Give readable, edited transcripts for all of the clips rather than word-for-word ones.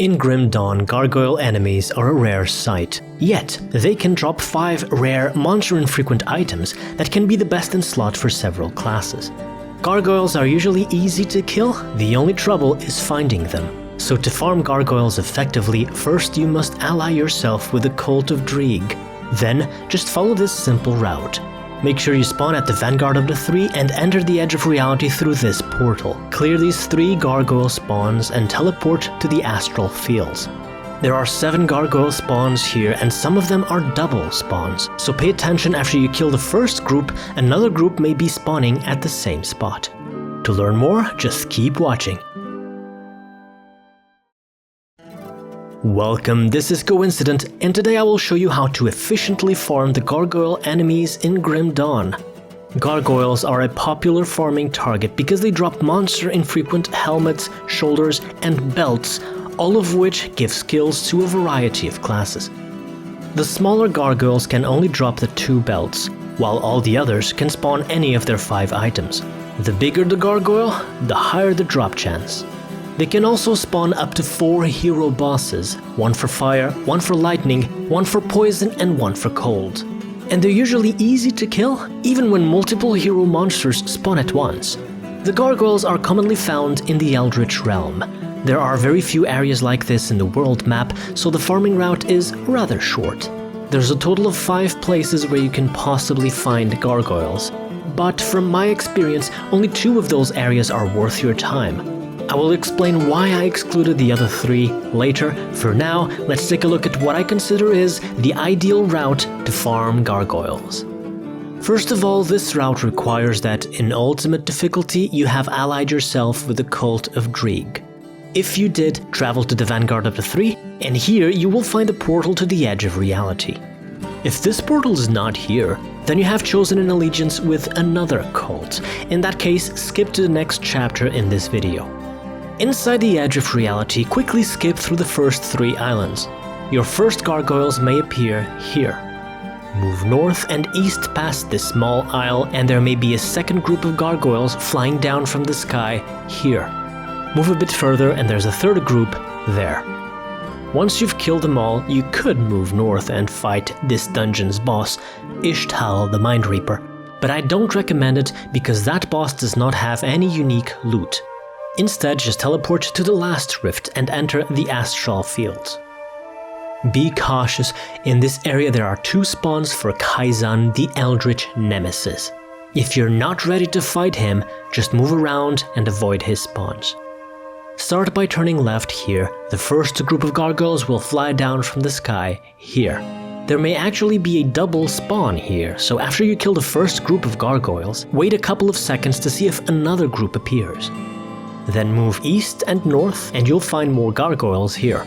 In Grim Dawn, gargoyle enemies are a rare sight, yet they can drop 5 rare monster infrequent items that can be the best in slot for several classes. Gargoyles are usually easy to kill, the only trouble is finding them. So to farm gargoyles effectively, first you must ally yourself with the Cult of Dreeg. Then, just follow this simple route. Make sure you spawn at the vanguard of the 3 and enter the edge of reality through this portal. Clear these 3 gargoyle spawns and teleport to the Astral Fields. There are 7 gargoyle spawns here and some of them are double spawns, so pay attention. After you kill the first group, another group may be spawning at the same spot. To learn more, just keep watching. Welcome, this is Coincident, and today I will show you how to efficiently farm the gargoyle enemies in Grim Dawn. Gargoyles are a popular farming target because they drop monster infrequent helmets, shoulders, and belts, all of which give skills to a variety of classes. The smaller gargoyles can only drop the 2 belts, while all the others can spawn any of their 5 items. The bigger the gargoyle, the higher the drop chance. They can also spawn up to 4 hero bosses, 1 for fire, 1 for lightning, 1 for poison, and 1 for cold. And they're usually easy to kill, even when multiple hero monsters spawn at once. The gargoyles are commonly found in the Eldritch realm. There are very few areas like this in the world map, so the farming route is rather short. There's a total of 5 places where you can possibly find gargoyles, but from my experience, only 2 of those areas are worth your time. I will explain why I excluded the other 3 later. For now, let's take a look at what I consider is the ideal route to farm gargoyles. First of all, this route requires that in ultimate difficulty you have allied yourself with the Cult of Dreeg. If you did, travel to the vanguard of the 3, and here you will find a portal to the edge of reality. If this portal is not here, then you have chosen an allegiance with another cult. In that case, skip to the next chapter in this video. Inside the edge of reality, quickly skip through the first 3 islands. Your first gargoyles may appear here. Move north and east past this small isle and there may be a second group of gargoyles flying down from the sky here. Move a bit further and there's a third group there. Once you've killed them all, you could move north and fight this dungeon's boss, Ishtal the Mind Reaper, but I don't recommend it because that boss does not have any unique loot. Instead, just teleport to the last rift and enter the Astral Fields. Be cautious, in this area there are 2 spawns for Kaizan, the Eldritch Nemesis. If you're not ready to fight him, just move around and avoid his spawns. Start by turning left here. The first group of gargoyles will fly down from the sky here. There may actually be a double spawn here, so after you kill the first group of gargoyles, wait a couple of seconds to see if another group appears. Then move east and north and you'll find more gargoyles here.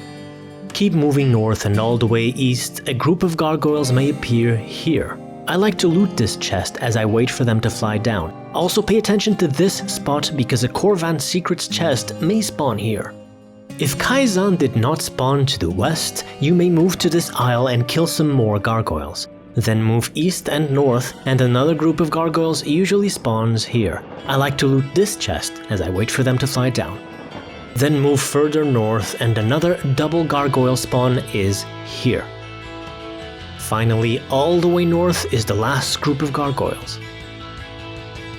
Keep moving north and all the way east, a group of gargoyles may appear here. I like to loot this chest as I wait for them to fly down. Also pay attention to this spot because a Corvan Secrets chest may spawn here. If Kaizan did not spawn to the west, you may move to this isle and kill some more gargoyles. Then move east and north and another group of gargoyles usually spawns here. I like to loot this chest as I wait for them to fly down. Then move further north and another double gargoyle spawn is here. Finally, all the way north is the last group of gargoyles.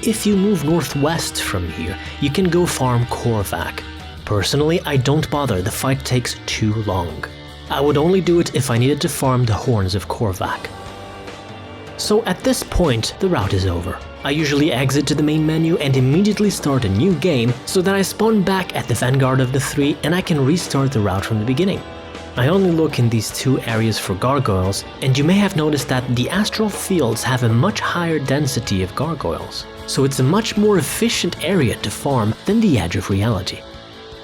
If you move northwest from here, you can go farm Korvac. Personally, I don't bother, the fight takes too long. I would only do it if I needed to farm the horns of Korvac. So at this point, the route is over. I usually exit to the main menu and immediately start a new game so that I spawn back at the vanguard of the 3 and I can restart the route from the beginning. I only look in these 2 areas for gargoyles, and you may have noticed that the Astral Fields have a much higher density of gargoyles, so it's a much more efficient area to farm than the edge of reality.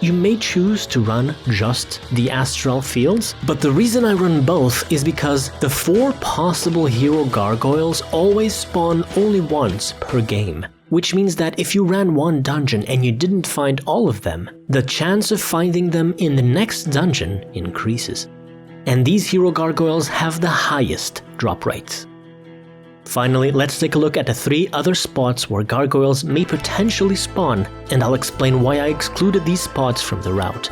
You may choose to run just the Astral Fields, but the reason I run both is because the 4 possible hero gargoyles always spawn only once per game, which means that if you ran one dungeon and you didn't find all of them, the chance of finding them in the next dungeon increases. And these hero gargoyles have the highest drop rates. Finally, let's take a look at the 3 other spots where gargoyles may potentially spawn, and I'll explain why I excluded these spots from the route.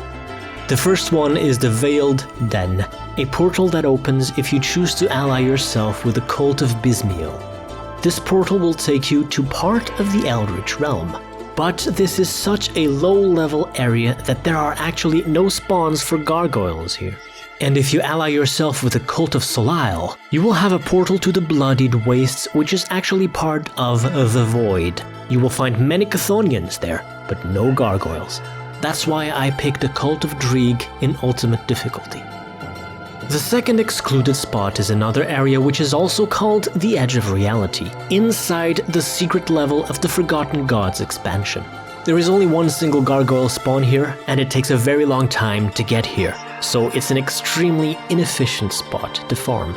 The first one is the Veiled Den, a portal that opens if you choose to ally yourself with the Cult of Bismiel. This portal will take you to part of the Eldritch realm, but this is such a low-level area that there are actually no spawns for gargoyles here. And if you ally yourself with the Cult of Solile, you will have a portal to the Bloodied Wastes, which is actually part of the Void. You will find many Chthonians there, but no gargoyles. That's why I picked the Cult of Dreeg in Ultimate difficulty. The second excluded spot is another area which is also called the Edge of Reality, inside the secret level of the Forgotten Gods expansion. There is only one single gargoyle spawn here, and it takes a very long time to get here, so it's an extremely inefficient spot to farm.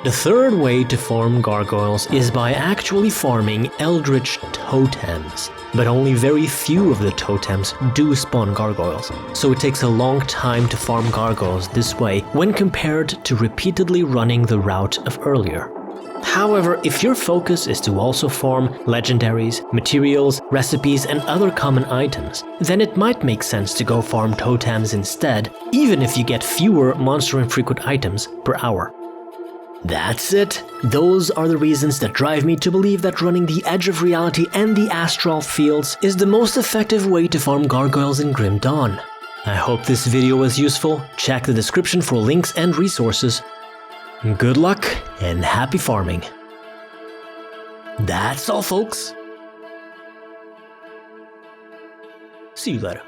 The third way to farm gargoyles is by actually farming Eldritch totems, but only very few of the totems do spawn gargoyles, so it takes a long time to farm gargoyles this way when compared to repeatedly running the route of earlier. However, if your focus is to also farm legendaries, materials, recipes, and other common items, then it might make sense to go farm totems instead, even if you get fewer monster infrequent items per hour. That's it. Those are the reasons that drive me to believe that running the Edge of Reality and the Astral Fields is the most effective way to farm gargoyles in Grim Dawn. I hope this video was useful. Check the description for links and resources. Good luck and happy farming. That's all, folks. See you later.